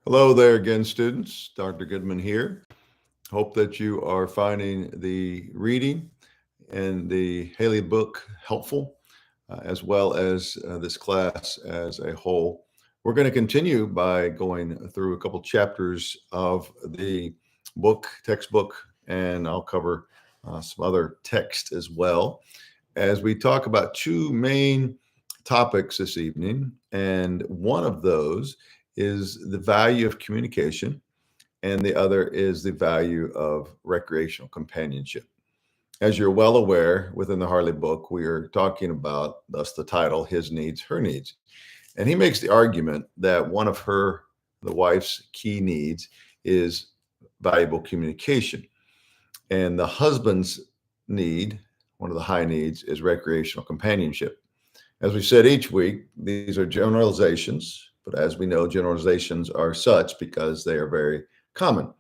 Hello there again, students. Dr. Goodman here. Hope that you are finding the reading and the Haley book helpful, as well as this class as a whole. We're going to continue by going through a couple chapters of the textbook, and I'll cover some other text as well as we talk about two main topics this evening. And one of those is the value of communication, and the other is the value of recreational companionship. As you're well aware, within the Harley book, we are talking about, thus the title, His Needs, Her Needs. And he makes the argument that one of the wife's key needs, is valuable communication. And the husband's need, one of the high needs, is recreational companionship. As we said each week, these are generalizations, but as we know, generalizations are such because they are very common.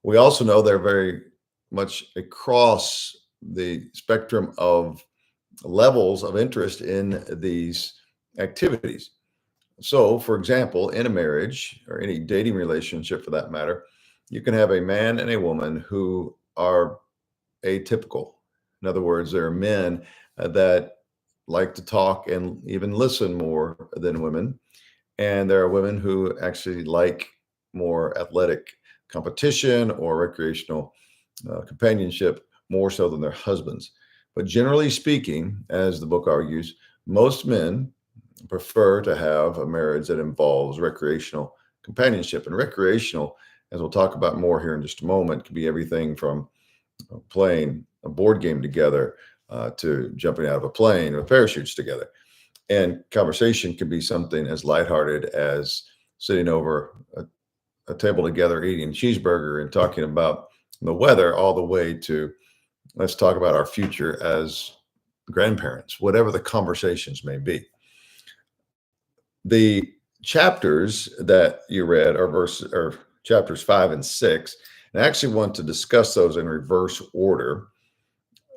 We also know they're very much across the spectrum of levels of interest in these activities. So, for example, in a marriage or any dating relationship for that matter, you can have a man and a woman who are atypical. In other words, there are men that like to talk and even listen more than women. And there are women who actually like more athletic competition or recreational companionship more so than their husbands. But generally speaking, as the book argues, most men prefer to have a marriage that involves recreational companionship. And recreational, as we'll talk about more here in just a moment, can be everything from playing a board game together to jumping out of a plane with parachutes together. And conversation can be something as lighthearted as sitting over a table together, eating a cheeseburger and talking about the weather, all the way to let's talk about our future as grandparents, whatever the conversations may be. The chapters that you read are chapters 5 and 6. And I actually want to discuss those in reverse order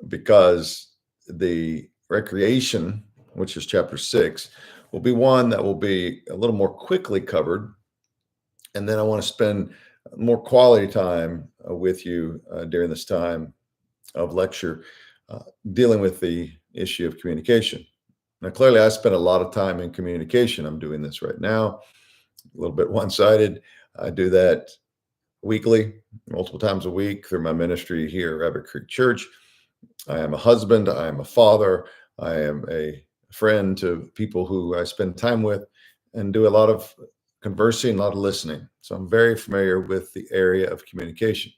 because the recreation, which is chapter 6, will be one that will be a little more quickly covered. And then I want to spend more quality time with you during this time of lecture dealing with the issue of communication. Now, clearly, I spent a lot of time in communication. I'm doing this right now, a little bit one-sided. I do that weekly, multiple times a week through my ministry here at Rabbit Creek Church. I am a husband. I am a father. I am a friend to people who I spend time with and do a lot of conversing, a lot of listening. So I'm very familiar with the area of communication.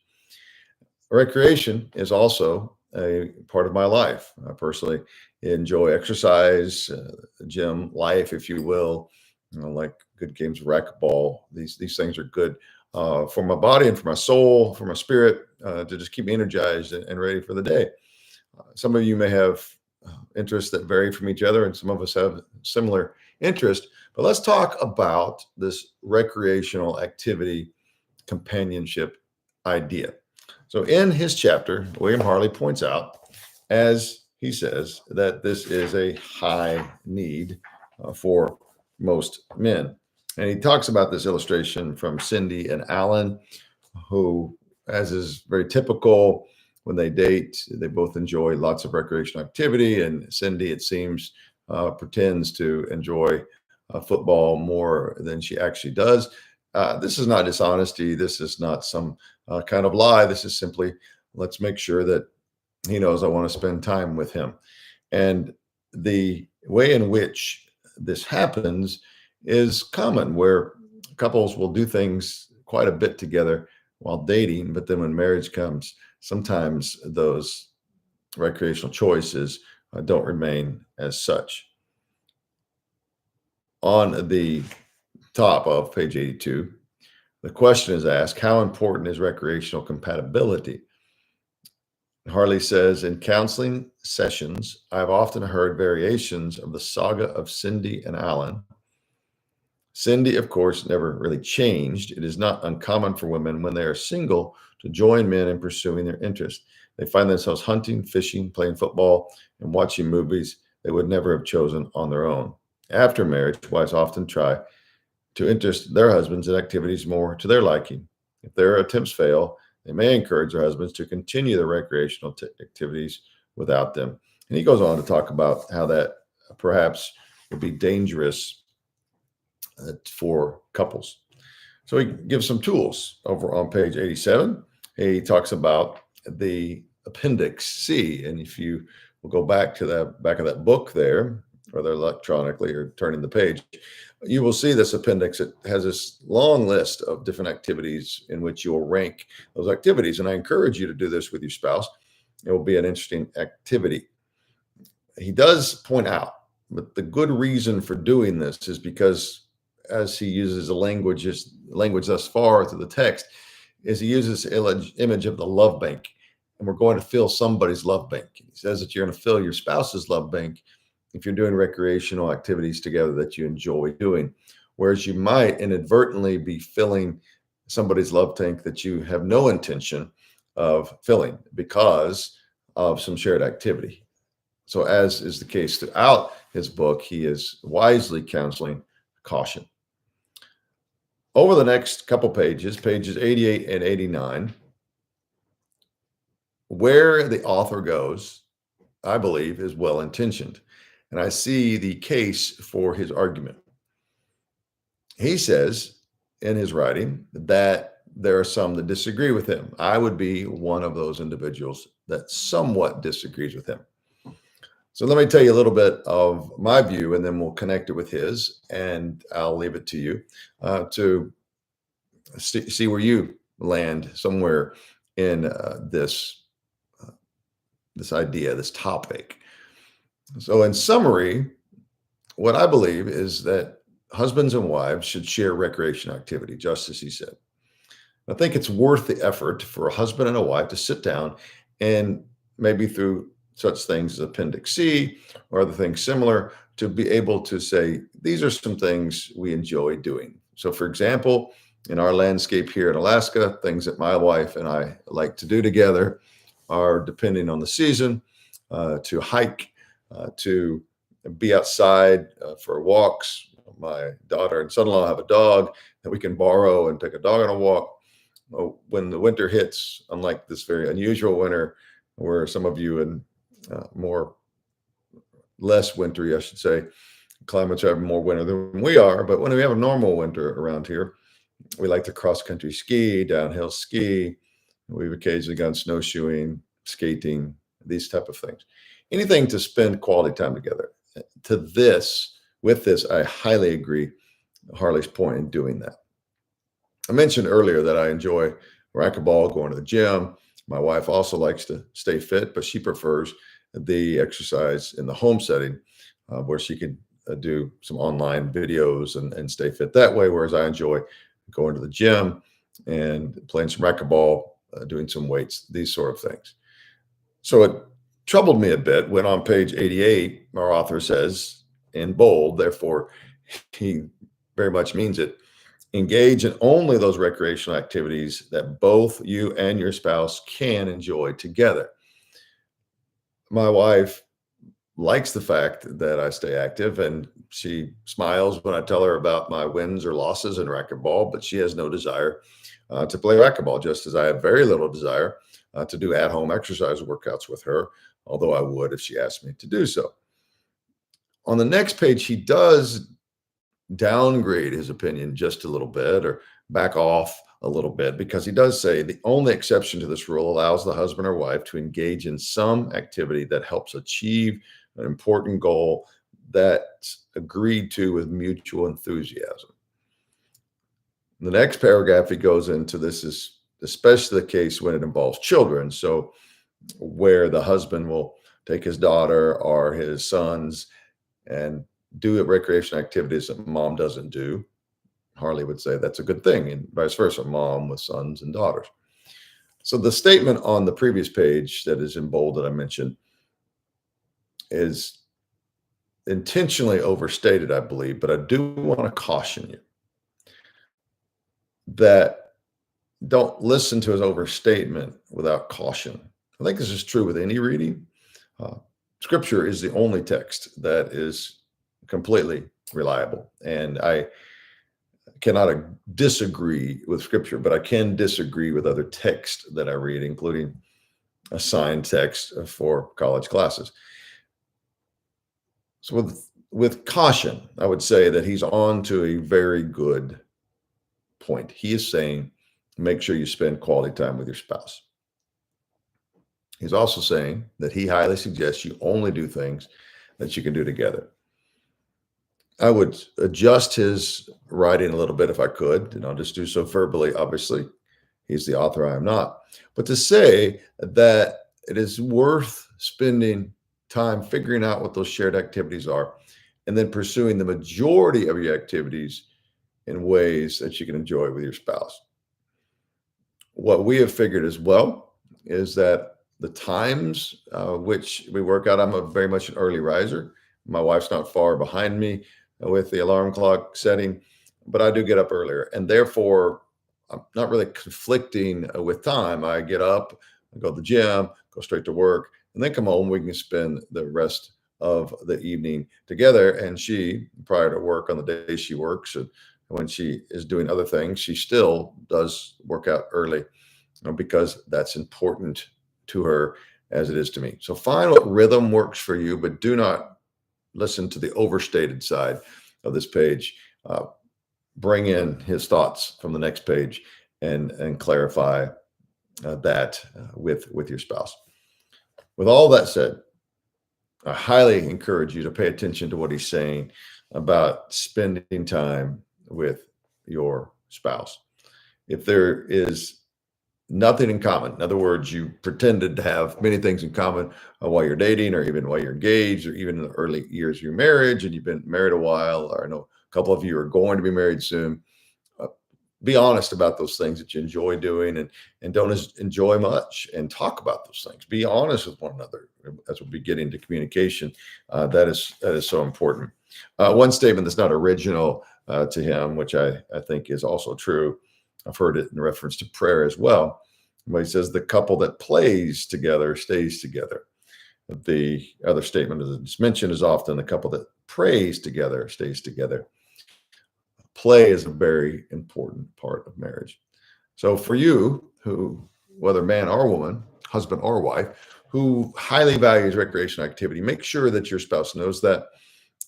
Recreation is also a part of my life. I personally enjoy exercise, gym life, if you will. Like good games of racquetball. These things are good for my body and for my soul, for my spirit, to just keep me energized and ready for the day. Some of you may have interests that vary from each other, and some of us have similar interest. But let's talk about this recreational activity companionship idea. So in his chapter, William Harley points out, as he says, that this is a high need for most men. And he talks about this illustration from Cindy and Alan, who, as is very typical, when they date, they both enjoy lots of recreational activity. And Cindy, it seems, pretends to enjoy football more than she actually does. This is not dishonesty. This is not some kind of lie. This is simply, let's make sure that he knows I want to spend time with him. And the way in which this happens is common, where couples will do things quite a bit together while dating, but then when marriage comes, sometimes those recreational choices don't remain as such. On the top of page 82, the question is asked, how important is recreational compatibility? Harley says, in counseling sessions, I've often heard variations of the saga of Cindy and Alan. Cindy, of course, never really changed. It is not uncommon for women when they are single to join men in pursuing their interests. They find themselves hunting, fishing, playing football, and watching movies they would never have chosen on their own. After marriage, wives often try to interest their husbands in activities more to their liking. If their attempts fail, they may encourage their husbands to continue their recreational activities without them. And he goes on to talk about how that perhaps would be dangerous for couples. So he gives some tools over on page 87. He talks about the Appendix C. And if you will go back to the back of that book there, whether electronically or turning the page, you will see this appendix. It has this long list of different activities in which you'll rank those activities. And I encourage you to do this with your spouse. It will be an interesting activity. He does point out, but the good reason for doing this is because, as he uses the language thus far through the text, is he uses the image of the love bank. And we're going to fill somebody's love bank. He says that you're going to fill your spouse's love bank if you're doing recreational activities together that you enjoy doing, whereas you might inadvertently be filling somebody's love tank that you have no intention of filling because of some shared activity. So, as is the case throughout his book, he is wisely counseling caution. Over the next couple pages, pages 88 and 89, where the author goes, I believe, is well-intentioned. And I see the case for his argument. He says in his writing that there are some that disagree with him. I would be one of those individuals that somewhat disagrees with him. So let me tell you a little bit of my view, and then we'll connect it with his, and I'll leave it to you to see where you land somewhere in this idea, this topic. So in summary, what I believe is that husbands and wives should share recreation activity, just as he said. I think it's worth the effort for a husband and a wife to sit down and maybe through such things as Appendix C or other things similar to be able to say, these are some things we enjoy doing. So for example, in our landscape here in Alaska, things that my wife and I like to do together are, depending on the season, to hike, to be outside for walks. My daughter and son-in-law have a dog that we can borrow and take a dog on a walk. When the winter hits, unlike this very unusual winter, where some of you in less wintry, I should say, climates have more winter than we are. But when we have a normal winter around here, we like to cross-country ski, downhill ski. We've occasionally gone snowshoeing, skating, these type of things. Anything to spend quality time together. With this, I highly agree Harley's point in doing that. I mentioned earlier that I enjoy racquetball, going to the gym. My wife also likes to stay fit, but she prefers the exercise in the home setting where she can do some online videos and stay fit that way, whereas I enjoy going to the gym and playing some racquetball, doing some weights, these sort of things. So it troubled me a bit when on page 88, our author says in bold, therefore he very much means it, engage in only those recreational activities that both you and your spouse can enjoy together. My wife likes the fact that I stay active, and she smiles when I tell her about my wins or losses in racquetball, but she has no desire to play racquetball, just as I have very little desire to do at-home exercise workouts with her, although I would if she asked me to do so. On the next page, he does downgrade his opinion just a little bit or back off a little bit, because he does say the only exception to this rule allows the husband or wife to engage in some activity that helps achieve an important goal that's agreed to with mutual enthusiasm. The next paragraph he goes into, this is especially the case when it involves children. So where the husband will take his daughter or his sons and do recreation activities that mom doesn't do. Harley would say that's a good thing, and vice versa, mom with sons and daughters. So the statement on the previous page that is in bold that I mentioned is intentionally overstated, I believe, but I do want to caution you that don't listen to his overstatement without caution. I think this is true with any reading. Scripture is the only text that is completely reliable. And I cannot disagree with scripture, but I can disagree with other texts that I read, including assigned text for college classes. So with caution, I would say that he's on to a very good point. He is saying, make sure you spend quality time with your spouse. He's also saying that he highly suggests you only do things that you can do together. I would adjust his writing a little bit if I could, and I'll just do so verbally. Obviously, he's the author, I am not. But to say that it is worth spending time figuring out what those shared activities are, and then pursuing the majority of your activities in ways that you can enjoy with your spouse. What we have figured as well is that the times which we work out, I'm very much an early riser. My wife's not far behind me with the alarm clock setting, but I do get up earlier, and therefore I'm not really conflicting with time. I get up, I go to the gym, go straight to work, and then come home. We can spend the rest of the evening together. And she, prior to work on the day she works, and when she is doing other things, she still does work out early because that's important to her as it is to me. So find what rhythm works for you, but do not listen to the overstated side of this page. Bring in his thoughts from the next page and clarify that with your spouse. With all that said, I highly encourage you to pay attention to what he's saying about spending time with your spouse. If there is nothing in common, in other words, you pretended to have many things in common while you're dating, or even while you're engaged, or even in the early years of your marriage, and you've been married a while, or I know a couple of you are going to be married soon, be honest about those things that you enjoy doing and don't enjoy much, and talk about those things. Be honest with one another as we get into communication. That is so important. One statement that's not original to him, which I think is also true, I've heard it in reference to prayer as well, where he says the couple that plays together stays together. The other statement, as it's mentioned, is often the couple that prays together stays together. Play is a very important part of marriage. So for you, who, whether man or woman, husband or wife, who highly values recreational activity, make sure that your spouse knows that.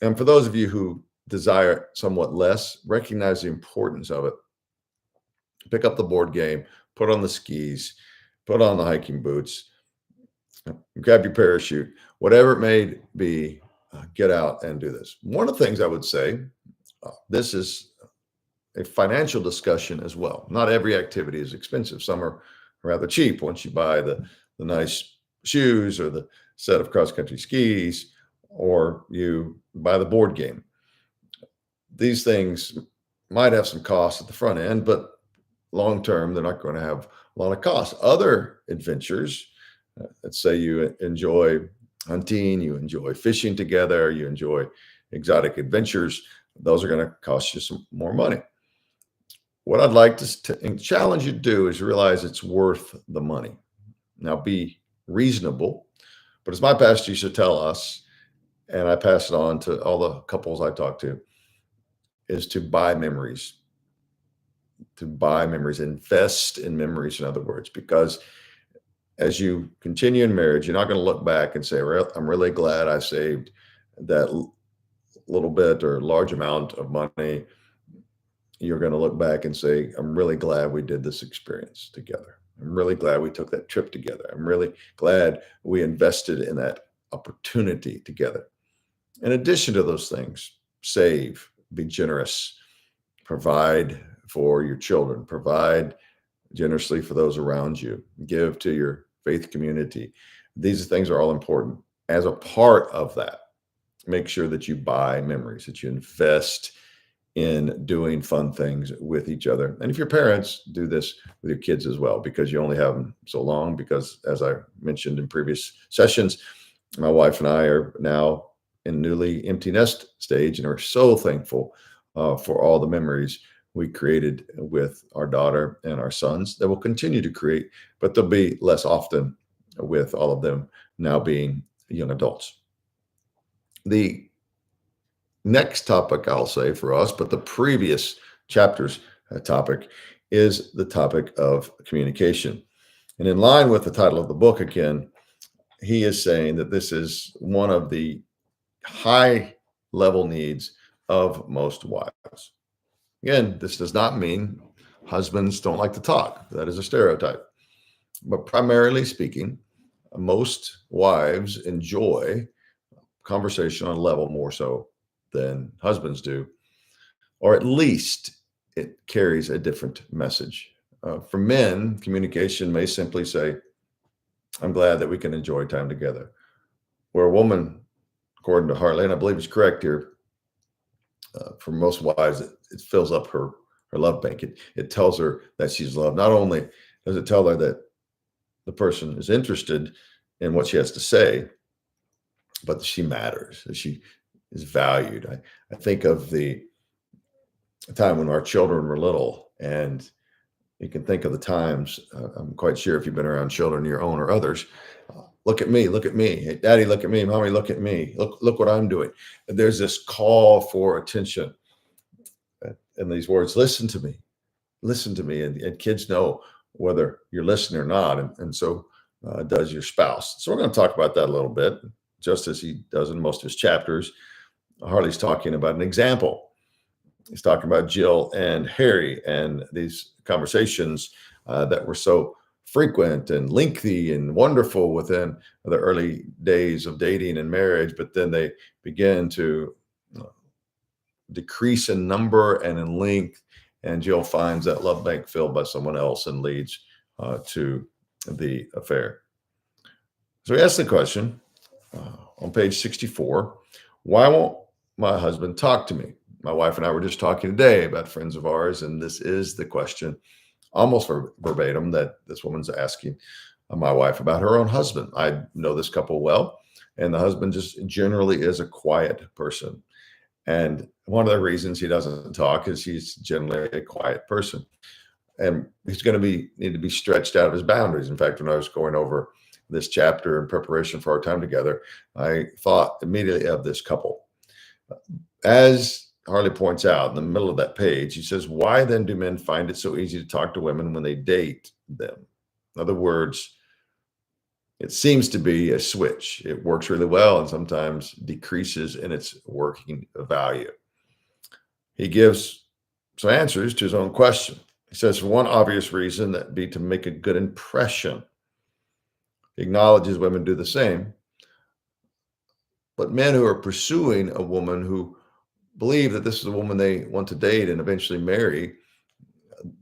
And for those of you who desire somewhat less, recognize the importance of it. Pick up the board game, put on the skis, put on the hiking boots, grab your parachute, whatever it may be, get out and do this. One of the things I would say, this is a financial discussion as well. Not every activity is expensive. Some are rather cheap once you buy the nice shoes or the set of cross-country skis, or you buy the board game. These things might have some costs at the front end, but long term, they're not going to have a lot of costs. Other adventures, let's say you enjoy hunting, you enjoy fishing together, you enjoy exotic adventures, those are going to cost you some more money. What I'd like to challenge you to do is realize it's worth the money. Now, be reasonable, but as my pastor used to tell us, and I pass it on to all the couples I talk to, is to buy memories. To buy memories, invest in memories, in other words, because as you continue in marriage, you're not going to look back and say, well, I'm really glad I saved that little bit or large amount of money. You're going to look back and say, I'm really glad we did this experience together. I'm really glad we took that trip together. I'm really glad we invested in that opportunity together. In addition to those things, save, be generous, provide for your children, provide generously for those around you, give to your faith community. These things are all important. As a part of that, make sure that you buy memories, that you invest in doing fun things with each other. And if you're parents, do this with your kids as well, because you only have them so long. Because as I mentioned in previous sessions, my wife and I are now in newly empty nest stage, and are so thankful for all the memories we created with our daughter and our sons that we'll continue to create, but they'll be less often with all of them now being young adults. The next topic, I'll say for us, but the previous chapter's topic is the topic of communication. And in line with the title of the book, again, he is saying that this is one of the high level needs of most wives. Again, this does not mean husbands don't like to talk. That is a stereotype. But primarily speaking, most wives enjoy conversation on a level more so than husbands do, or at least it carries a different message. For men, communication may simply say, I'm glad that we can enjoy time together. Where a woman, according to Hartley, and I believe it's correct here, for most wives, it fills up her love bank. It tells her that she's loved. Not only does it tell her that the person is interested in what she has to say, but that she matters, that she is valued. I think of the time when our children were little, and you can think of the times, I'm quite sure if you've been around children, your own or others, look at me, look at me. Hey, daddy, look at me. Mommy, look at me. Look what I'm doing. There's this call for attention. And these words, listen to me, listen to me. And kids know whether you're listening or not. And so does your spouse. So we're going to talk about that a little bit, just as he does in most of his chapters. Hartley's talking about an example. He's talking about Jill and Harry and these conversations that were so frequent and lengthy and wonderful within the early days of dating and marriage, but then they begin to decrease in number and in length, and Jill finds that love bank filled by someone else and leads to the affair. So he asks the question on page 64, why won't my husband talk to me? My wife and I were just talking today about friends of ours, and this is the question, almost verbatim, that this woman's asking my wife about her own husband. I know this couple well, and the husband just generally is a quiet person. And one of the reasons he doesn't talk is he's generally a quiet person. And he's going to need to be stretched out of his boundaries. In fact, when I was going over this chapter in preparation for our time together, I thought immediately of this couple. As Hartley points out in the middle of that page, he says, why then do men find it so easy to talk to women when they date them? In other words, it seems to be a switch. It works really well and sometimes decreases in its working value. He gives some answers to his own question. He says, for one obvious reason, that'd be to make a good impression. He acknowledges women do the same. But men who are pursuing a woman who believe that this is a woman they want to date and eventually marry,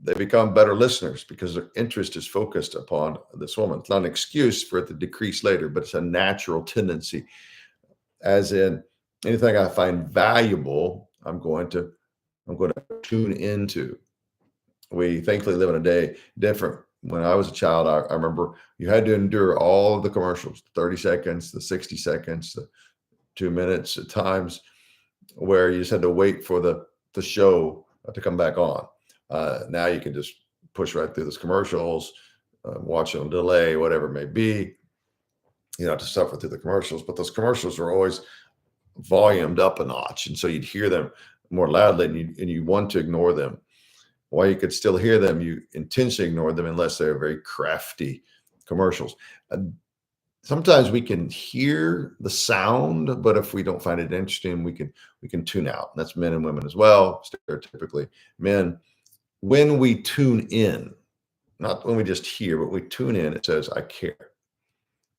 they become better listeners because their interest is focused upon this woman. It's not an excuse for it to decrease later, but it's a natural tendency. As in, anything I find valuable, I'm going to tune into. We thankfully live in a day different. When I was a child, I remember you had to endure all of the commercials, 30 seconds, the 60 seconds, the 2 minutes at times, where you just had to wait for the show to come back on. Now you can just push right through those commercials, watch it on delay, whatever it may be. You don't have to suffer through the commercials, but those commercials are always volumed up a notch. And so you'd hear them more loudly and you want to ignore them. While you could still hear them, you intentionally ignore them unless they're very crafty commercials. Sometimes we can hear the sound, but if we don't find it interesting, we can tune out. And that's men and women as well. Stereotypically, men, when we tune in, not when we just hear, but we tune in, it says, I care.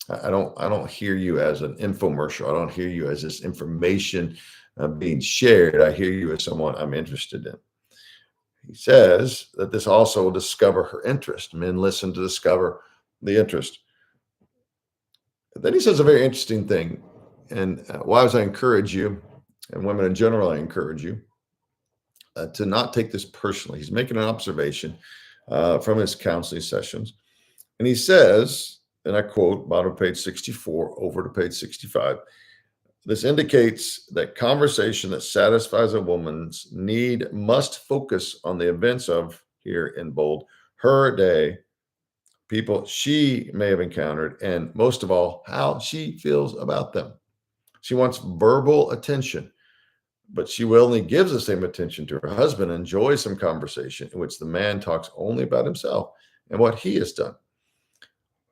I don't hear you as an infomercial. I don't hear you as this information being shared. I hear you as someone I'm interested in. He says that this also will discover her interest. Men listen to discover the interest. Then he says a very interesting thing. And wives, I encourage you, and women in general, I encourage you to not take this personally. He's making an observation from his counseling sessions. And he says, and I quote, bottom of page 64 over to page 65, this indicates that conversation that satisfies a woman's need must focus on the events of, here in bold, her day, people she may have encountered, and most of all, how she feels about them. She wants verbal attention. but she willingly gives the same attention to her husband, enjoys some conversation in which the man talks only about himself and what he has done.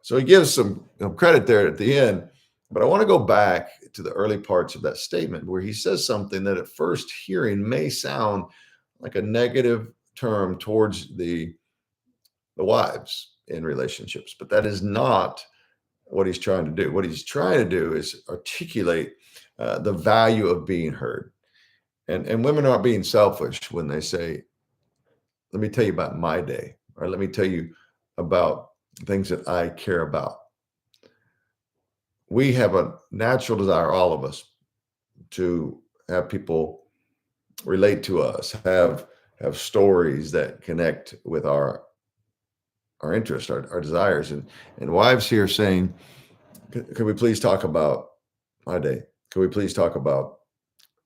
So he gives some credit there at the end, but I want to go back to the early parts of that statement where he says something that at first hearing may sound like a negative term towards the wives in relationships, but that is not what he's trying to do. What he's trying to do is articulate the value of being heard. And women aren't being selfish when they say, let me tell you about my day, or let me tell you about things that I care about. We have a natural desire, all of us, to have people relate to us, have stories that connect with our interests, our desires. And wives here saying, Can we please talk about my day? Can we please talk about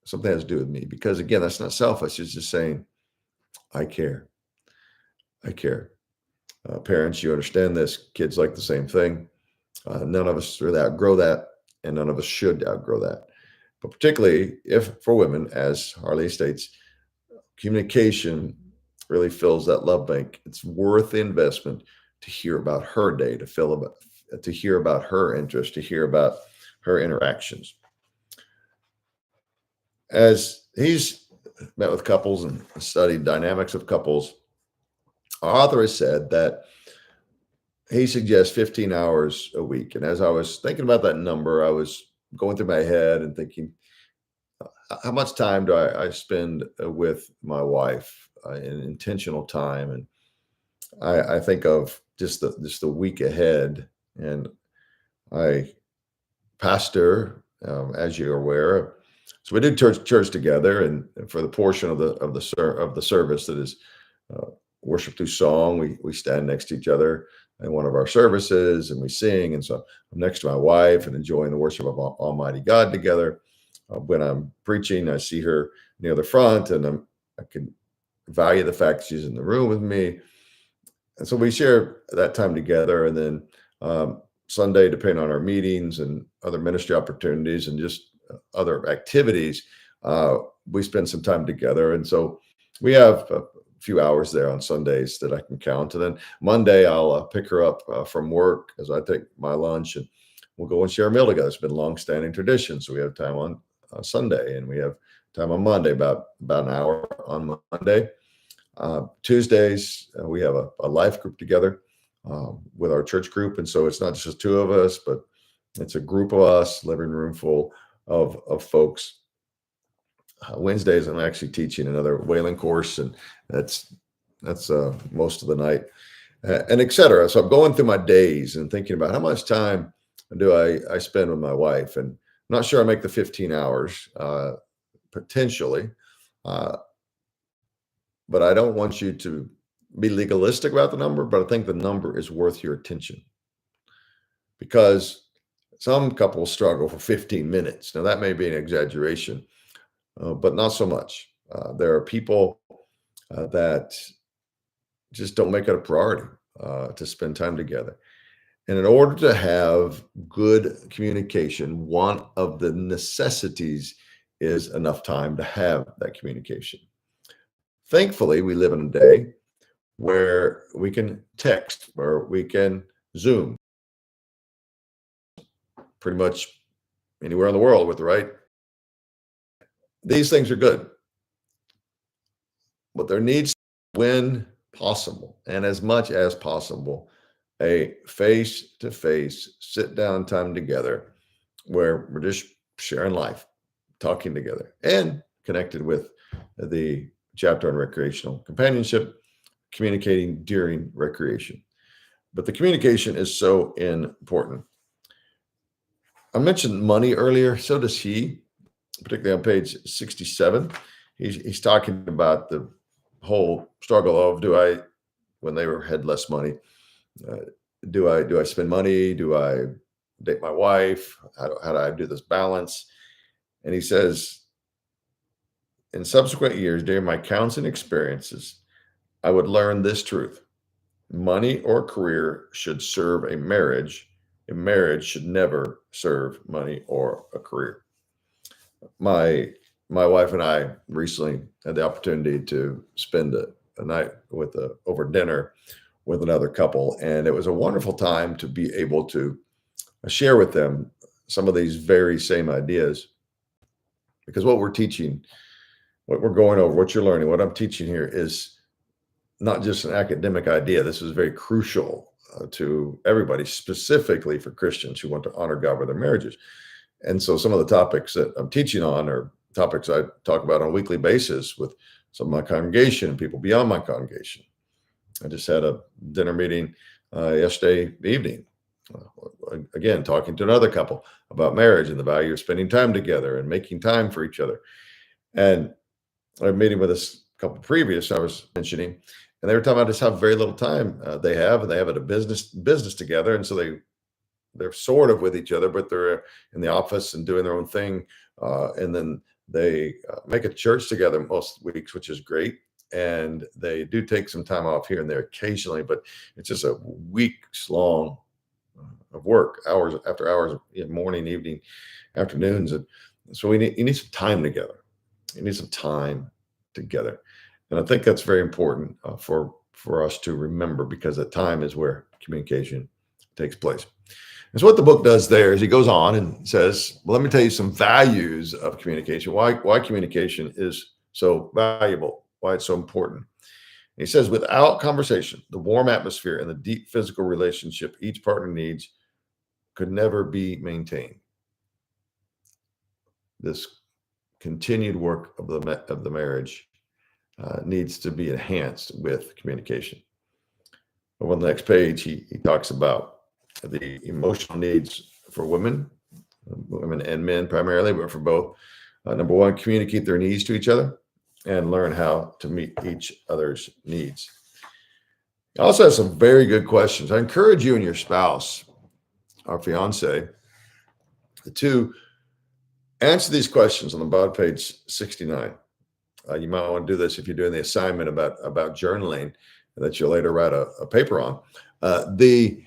something that has to do with me?" Because again, that's not selfish. It's just saying, I care. I care. Parents, you understand this. Kids like the same thing. None of us really outgrow that, and none of us should outgrow that. But particularly if for women, as Harley states, communication really fills that love bank. It's worth the investment to hear about her day, to hear about her interests, to hear about her interactions. As he's met with couples and studied dynamics of couples, our author has said that he suggests 15 hours a week. And as I was thinking about that number, I was going through my head and thinking, how much time do I spend with my wife in intentional time? And I think of just the week ahead, and I pastor, as you're aware. So we do church together, and for the portion of the service that is worship through song, we stand next to each other in one of our services, and we sing. And so I'm next to my wife and enjoying the worship of Almighty God together. When I'm preaching, I see her near the front, and I can value the fact she's in the room with me. And so we share that time together. And then Sunday, depending on our meetings and other ministry opportunities and just other activities, we spend some time together. And so we have a few hours there on Sundays that I can count. And then Monday, I'll pick her up from work as I take my lunch, and we'll go and share a meal together. It's been a long-standing tradition. So we have time on Sunday, and we have time on Monday, about an hour on Monday. Tuesdays, we have a life group together with our church group. And so it's not just two of us, but it's a group of us, living room full of folks. Wednesdays, I'm actually teaching another whaling course, and that's most of the night, and et cetera. So I'm going through my days and thinking about how much time do I spend with my wife, and I'm not sure I make the 15 hours potentially, but I don't want you to be legalistic about the number, but I think the number is worth your attention, because some couples struggle for 15 minutes. Now, that may be an exaggeration, but not so much. There are people that just don't make it a priority to spend time together. And in order to have good communication, one of the necessities is enough time to have that communication. Thankfully, we live in a day where we can text, or we can Zoom pretty much anywhere in the world with the right. These things are good, but there needs, when possible and as much as possible, a face-to-face sit-down time together where we're just sharing life, talking together, and connected with the chapter on recreational companionship, communicating during recreation. But the communication is so important. I mentioned money earlier, so does he, particularly on page 67. He's talking about the whole struggle of, when they had less money, do I spend money? Do I date my wife? How do I do this balance? And he says, in subsequent years, during my counseling experiences, I would learn this truth: money or career should serve a marriage. A marriage should never serve money or a career. My my wife and I recently had the opportunity to spend a night with over dinner with another couple, and it was a wonderful time to be able to share with them some of these very same ideas. Because what we're teaching, what we're going over, what you're learning, what I'm teaching here is not just an academic idea. This is very crucial to everybody, specifically for Christians who want to honor God with their marriages. And so some of the topics that I'm teaching on are topics I talk about on a weekly basis with some of my congregation and people beyond my congregation. I just had a dinner meeting yesterday evening. Again, talking to another couple about marriage and the value of spending time together and making time for each other. And I was meeting with this couple previous I was mentioning, and they were talking about just how very little time they have, and they have a business together, and so they're sort of with each other, but they're in the office and doing their own thing, and then they make a church together most weeks, which is great. And they do take some time off here and there occasionally, but it's just a weeks long of work, hours after hours, morning, evening, afternoons, and so you need some time together. You need some time together, and I think that's very important for us to remember, because that time is where communication takes place. And so what the book does there is he goes on and says, well, let me tell you some values of communication, why communication is so valuable, why it's so important. And he says, without conversation, the warm atmosphere and the deep physical relationship each partner needs could never be maintained. This continued work of the marriage needs to be enhanced with communication. Over on the next page, he talks about the emotional needs for women and men primarily, but for both. Number one, communicate their needs to each other and learn how to meet each other's needs. He also has some very good questions. I encourage you and your spouse, our fiance, to answer these questions on the bottom of page 69. You might want to do this if you're doing the assignment about journaling that you'll later write a paper on. The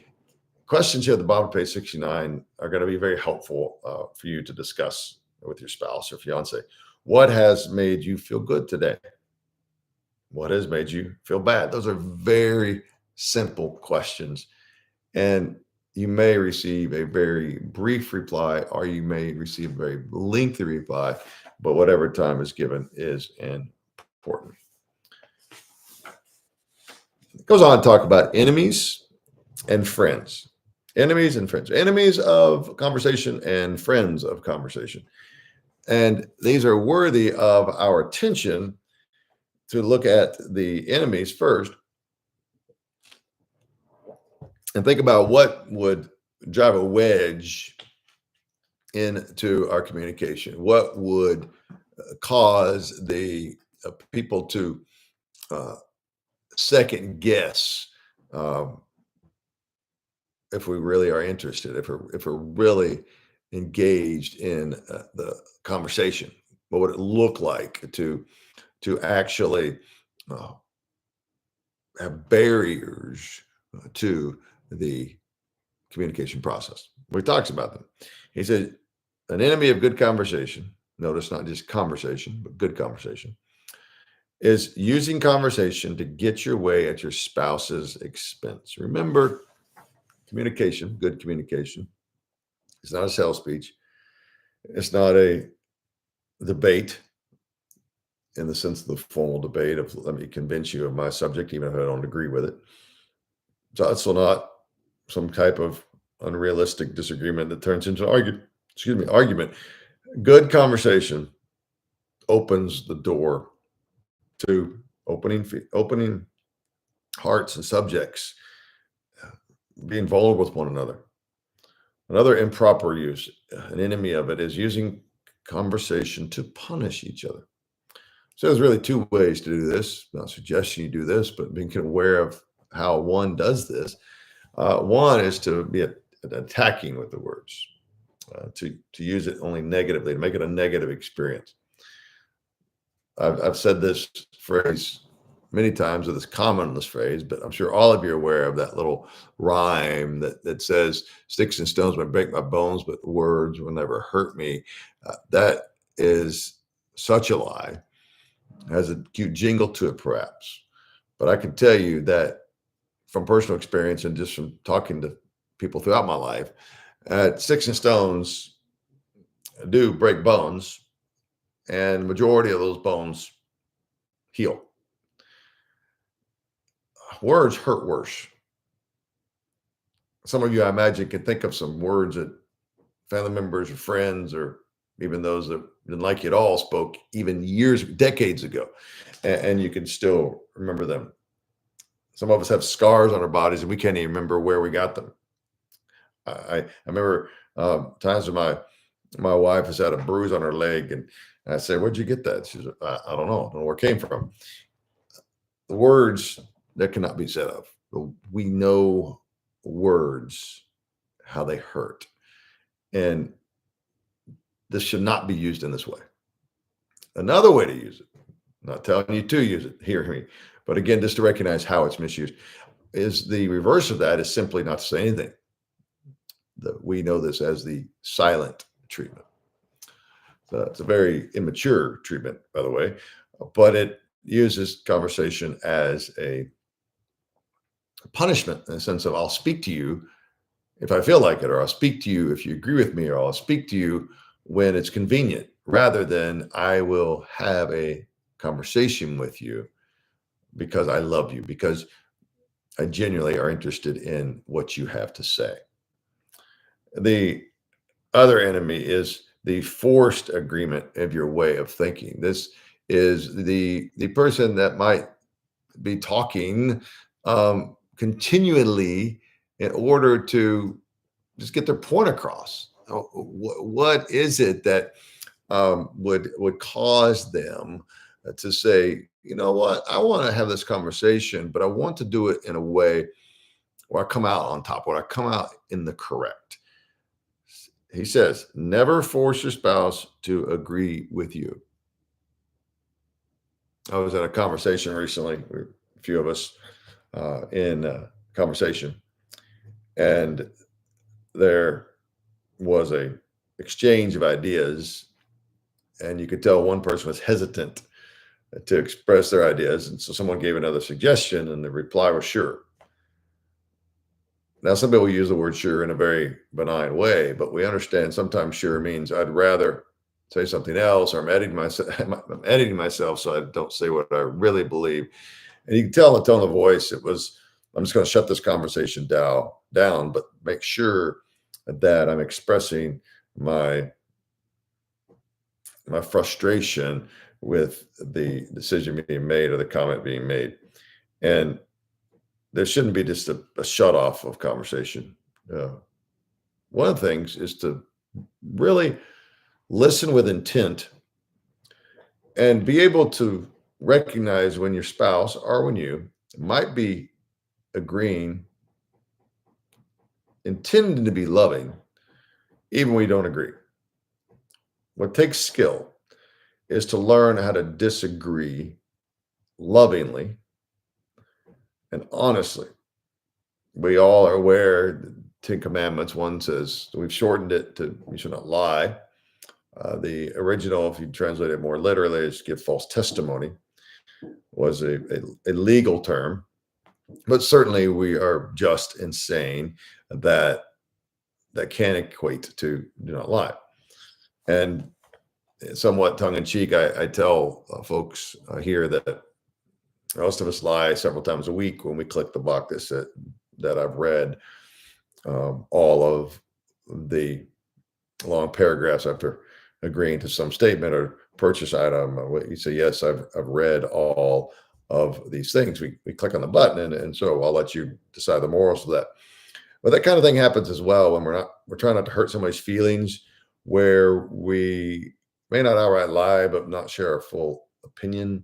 questions here at the bottom of page 69 are going to be very helpful for you to discuss with your spouse or fiance. What has made you feel good today? What has made you feel bad? Those are very simple questions. And you may receive a very brief reply, or you may receive a very lengthy reply, but whatever time is given is important. It goes on to talk about enemies and friends. Enemies and friends. Enemies of conversation and friends of conversation. And these are worthy of our attention to look at the enemies first and think about what would drive a wedge into our communication. What would cause the people to second guess if we really are interested, if we're really engaged in the conversation? What would it look like to actually have barriers to the communication process? He talks about them. He said, an enemy of good conversation, notice not just conversation, but good conversation, is using conversation to get your way at your spouse's expense. Remember, communication, good communication, it's not a sales speech. It's not a debate in the sense of the formal debate of let me convince you of my subject, even if I don't agree with it. It's also not some type of unrealistic disagreement that turns into argument. Good conversation opens the door to opening hearts and subjects, being vulnerable with one another. Another improper use, an enemy of it, is using conversation to punish each other. So there's really two ways to do this. I'm not suggesting you do this, but being aware of how one does this. One is to be attacking with the words, to use it only negatively, to make it a negative experience. I've said this phrase many times, or this commonless phrase, but I'm sure all of you are aware of that little rhyme that says, sticks and stones may break my bones, but words will never hurt me. That is such a lie, has a cute jingle to it, perhaps. But I can tell you that from personal experience and just from talking to people throughout my life, sticks and stones do break bones, and the majority of those bones heal. Words hurt worse. Some of you, I imagine, can think of some words that family members or friends or even those that didn't like you at all spoke even years, decades ago, and you can still remember them. Some of us have scars on our bodies and we can't even remember where we got them. I remember times when my wife has had a bruise on her leg, and I say, "Where'd you get that?" She said, I don't know where it came from." The words that cannot be said of. We know words, how they hurt. And this should not be used in this way. Another way to use it, I'm not telling you to use it, hear me, but again, just to recognize how it's misused, is the reverse of that is simply not to say anything. We know this as the silent treatment. So it's a very immature treatment, by the way, but it uses conversation as a punishment in the sense of I'll speak to you if I feel like it, or I'll speak to you if you agree with me, or I'll speak to you when it's convenient, rather than I will have a conversation with you because I love you, because I genuinely are interested in what you have to say. The other enemy is the forced agreement of your way of thinking. This is the person that might be talking continually in order to just get their point across. What is it that would cause them to say, you know what, I want to have this conversation, but I want to do it in a way where I come out on top, where I come out in the correct. He says, never force your spouse to agree with you. I was in a conversation recently, a few of us in a conversation, and there was a exchange of ideas, and you could tell one person was hesitant to express their ideas, and so someone gave another suggestion, and the reply was sure. Now, some people use the word sure in a very benign way, but we understand sometimes sure means I'd rather say something else, or I'm editing myself so I don't say what I really believe. And you can tell in the tone of voice, it was, I'm just going to shut this conversation down, but make sure that I'm expressing my frustration with the decision being made or the comment being made. And there shouldn't be just a shut off of conversation. One of the things is to really listen with intent and be able to recognize when your spouse or when you might be agreeing, intending to be loving, even when we don't agree. What takes skill is to learn how to disagree lovingly and honestly. We all are aware, the Ten Commandments, one says, we've shortened it to, you should not lie. The original, if you translate it more literally, is give false testimony, was a legal term. But certainly we are just in saying that can equate to do not lie. And somewhat tongue-in-cheek, I tell folks here that most of us lie several times a week when we click the box that I've read all of the long paragraphs after agreeing to some statement or purchase item. You say, yes, I've read all of these things. We click on the button, and so I'll let you decide the morals of that. But that kind of thing happens as well when we're trying not to hurt somebody's feelings, where we may not outright lie, but not share our full opinion.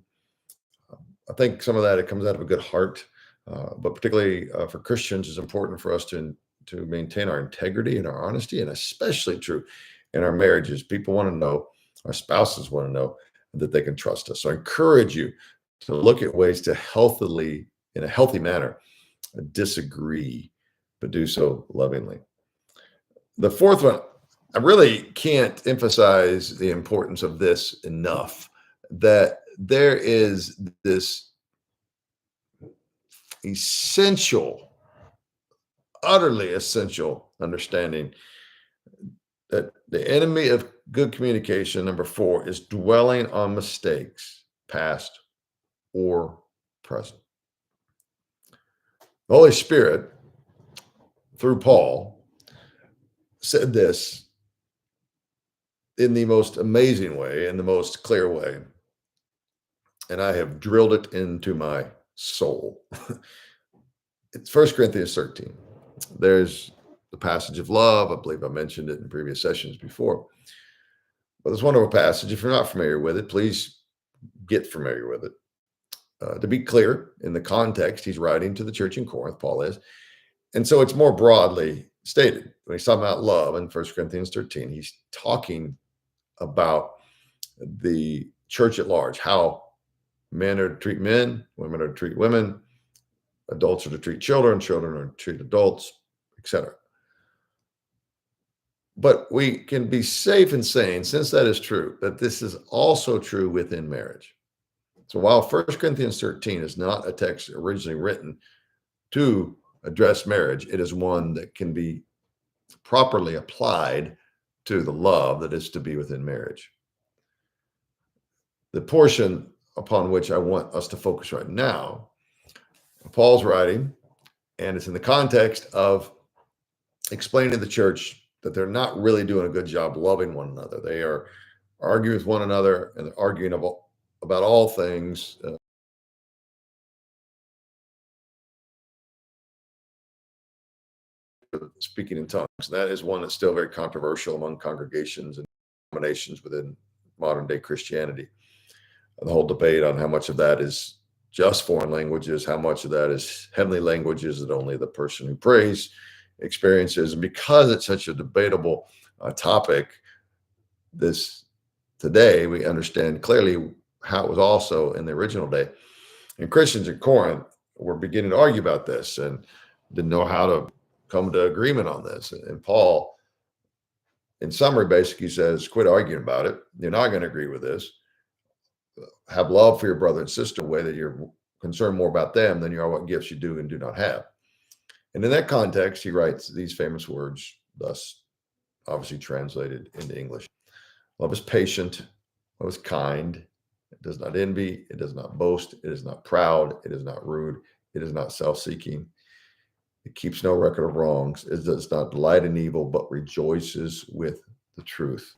I think some of that, it comes out of a good heart, but particularly for Christians, it's important for us to maintain our integrity and our honesty, and especially true in our marriages. People want to know, our spouses want to know that they can trust us. So I encourage you to look at ways to healthily, in a healthy manner, disagree, but do so lovingly. The fourth one I really can't emphasize the importance of this enough, that there is this essential, utterly essential understanding that the enemy of good communication, number four, is dwelling on mistakes, past or present. The Holy Spirit, through Paul, said this in the most amazing way, in the most clear way, and I have drilled it into my soul. It's 1 Corinthians 13. There's the passage of love. I believe I mentioned it in previous sessions before. But this wonderful passage, if you're not familiar with it, please get familiar with it. To be clear, in the context, he's writing to the church in Corinth, Paul is. And so it's more broadly stated. When he's talking about love in 1 Corinthians 13, he's talking about the church at large, how men are to treat men, women are to treat women, adults are to treat children, children are to treat adults, etc. But we can be safe in saying, since that is true, that this is also true within marriage. So while 1 Corinthians 13 is not a text originally written to address marriage, it is one that can be properly applied to the love that is to be within marriage. The portion upon which I want us to focus right now, Paul's writing, and it's in the context of explaining to the church that they're not really doing a good job loving one another. They are arguing with one another, and they're arguing about all things. Speaking in tongues. That is one that's still very controversial among congregations and denominations within modern day Christianity. The whole debate on how much of that is just foreign languages, how much of that is heavenly languages that only the person who prays experiences. And because it's such a debatable topic, today we understand clearly how it was also in the original day. And Christians in Corinth were beginning to argue about this and didn't know how to come to agreement on this. And Paul, in summary, basically says, quit arguing about it. You're not going to agree with this. Have love for your brother and sister in a way that you're concerned more about them than you are what gifts you do and do not have. And in that context, he writes these famous words, thus obviously translated into English. Love is patient. Love is kind. It does not envy. It does not boast. It is not proud. It is not rude. It is not self-seeking. It keeps no record of wrongs. It does not delight in evil, but rejoices with the truth.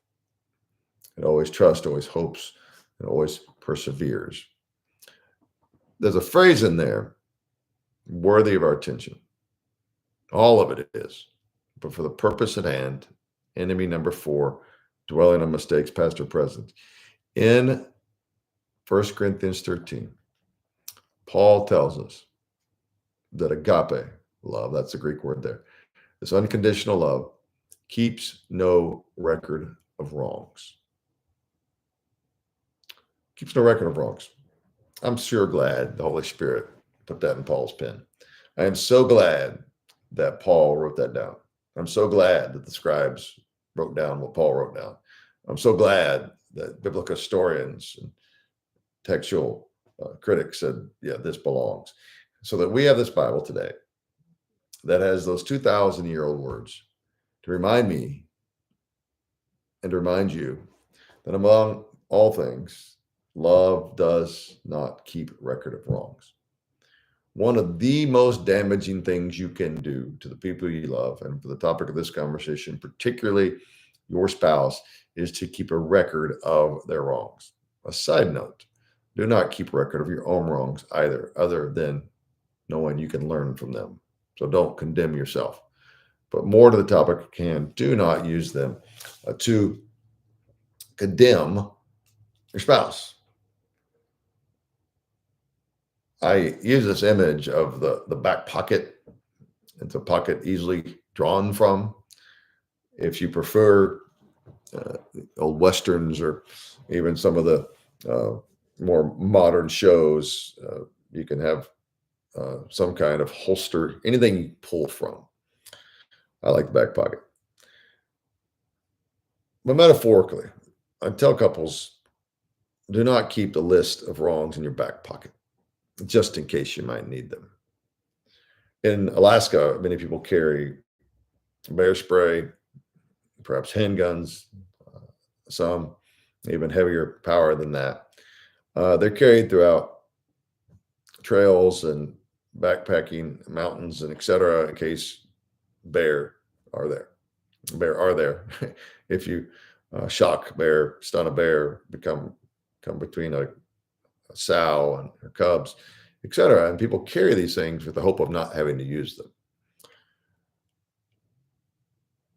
It always trusts, always hopes, and always perseveres. There's a phrase in there worthy of our attention. All of it is. But for the purpose at hand, enemy number 4, dwelling on mistakes, past or present. In 1 Corinthians 13, Paul tells us that agape love, that's the Greek word there, this unconditional love, keeps no record of wrongs. Keeps no record of wrongs. I'm sure glad the Holy Spirit put that in Paul's pen. I am so glad that Paul wrote that down. I'm so glad that the scribes wrote down what Paul wrote down. I'm so glad that biblical historians and textual critics said, yeah, this belongs. So that we have this Bible today that has those 2,000-year-old words to remind me and to remind you that among all things, love does not keep record of wrongs. One of the most damaging things you can do to the people you love, and for the topic of this conversation, particularly your spouse, is to keep a record of their wrongs. A side note, do not keep record of your own wrongs either, other than knowing you can learn from them. So don't condemn yourself. But more to the topic, do not use them to condemn your spouse. I use this image of the back pocket. It's a pocket easily drawn from. If you prefer old Westerns or even some of the more modern shows, you can have some kind of holster, anything you pull from. I like the back pocket. But metaphorically, I tell couples, do not keep the list of wrongs in your back pocket, just in case you might need them. In Alaska, many people carry bear spray, perhaps handguns, uh, some even heavier power than that. They're carried throughout trails and backpacking mountains and etc. in case bear are there. Bear are there. If you shock a bear, stun a bear, come between a sow and her cubs, etc. And people carry these things with the hope of not having to use them.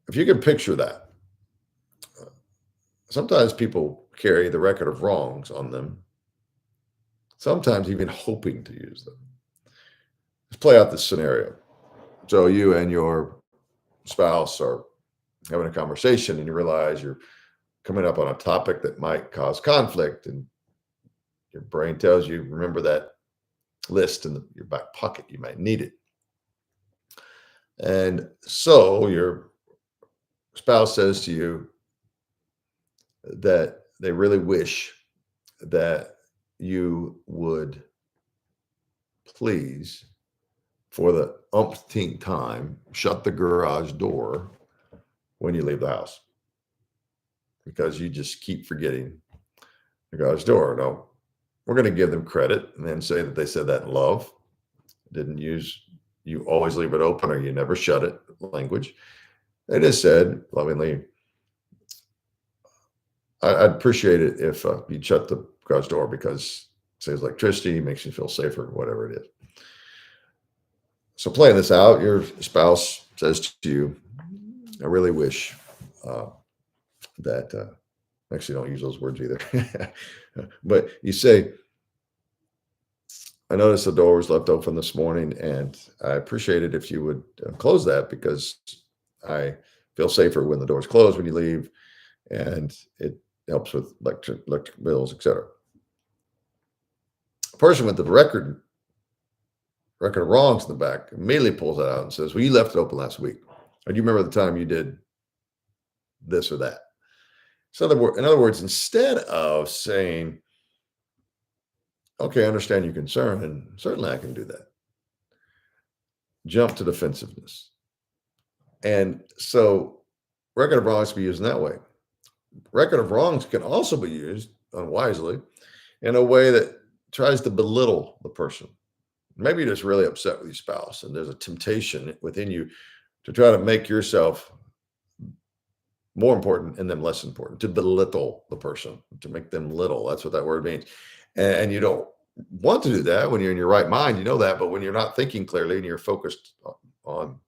If you can picture that, sometimes people carry the record of wrongs on them, sometimes even hoping to use them. Let's play out this scenario. So you and your spouse are having a conversation and you realize you're coming up on a topic that might cause conflict, and your brain tells you, remember that list in your back pocket, you might need it. And so your spouse says to you that they really wish that you would please, for the umpteenth time, shut the garage door when you leave the house, because you just keep forgetting the garage door. No, we're going to give them credit and then say that they said that in love. Didn't use "you always leave it open" or "you never shut it" language. They just said lovingly, I'd appreciate it if you'd shut the garage door because it saves electricity, makes you feel safer, whatever it is. So playing this out, your spouse says to you, I really wish that, actually don't use those words either, but you say, I noticed the door was left open this morning and I appreciate it if you would close that because I feel safer when the door's closed when you leave, and it helps with electric bills, etc. A person with the record of wrongs in the back immediately pulls that out and says, well, you left it open last week. Or do you remember the time you did this or that? So in other words, instead of saying, okay, I understand your concern, and certainly I can do that, jump to defensiveness. And so record of wrongs can be used in that way. Record of wrongs can also be used unwisely in a way that tries to belittle the person. Maybe you're just really upset with your spouse and there's a temptation within you to try to make yourself more important and them less important, to belittle the person, to make them little. That's what that word means. And you don't want to do that when you're in your right mind, you know that, but when you're not thinking clearly and you're focused on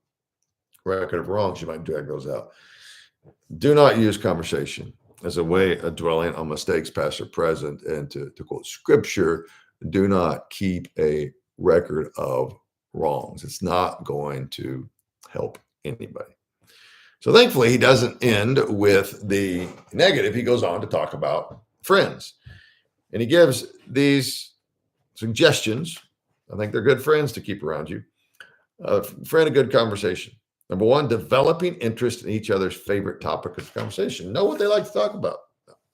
record of wrongs, you might drag those out. Do not use conversation as a way of dwelling on mistakes, past or present. And to quote scripture, do not keep a record of wrongs. It's not going to help anybody. So thankfully, he doesn't end with the negative. He goes on to talk about friends. And he gives these suggestions. I think they're good friends to keep around you. Friend, a good conversation. Number one, developing interest in each other's favorite topic of conversation. Know what they like to talk about.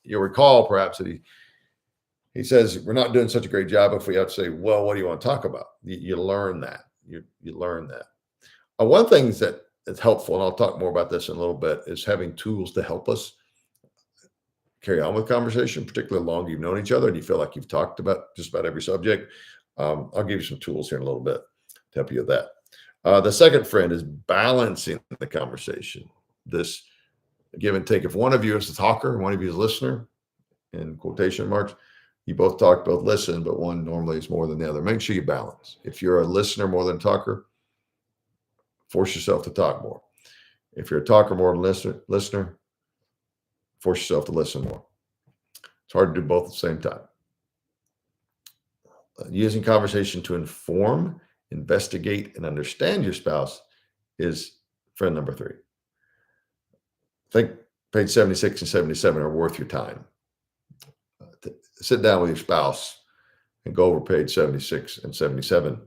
You'll recall perhaps that he says, we're not doing such a great job if we have to say, well, what do you want to talk about? You learn that. You learn that. One thing that is helpful, and I'll talk more about this in a little bit, is having tools to help us carry on with conversation, particularly the longer you've known each other and you feel like you've talked about just about every subject. I'll give you some tools here in a little bit to help you with that. The second friend is balancing the conversation. This give and take. If one of you is the talker and one of you is a listener, in quotation marks, you both talk, both listen, but one normally is more than the other. Make sure you balance. If you're a listener more than a talker, force yourself to talk more. If you're a talker more than listener, force yourself to listen more. It's hard to do both at the same time. Using conversation to inform, investigate, and understand your spouse is friend number 3. I think page 76 and 77 are worth your time. Sit down with your spouse and go over page 76 and 77,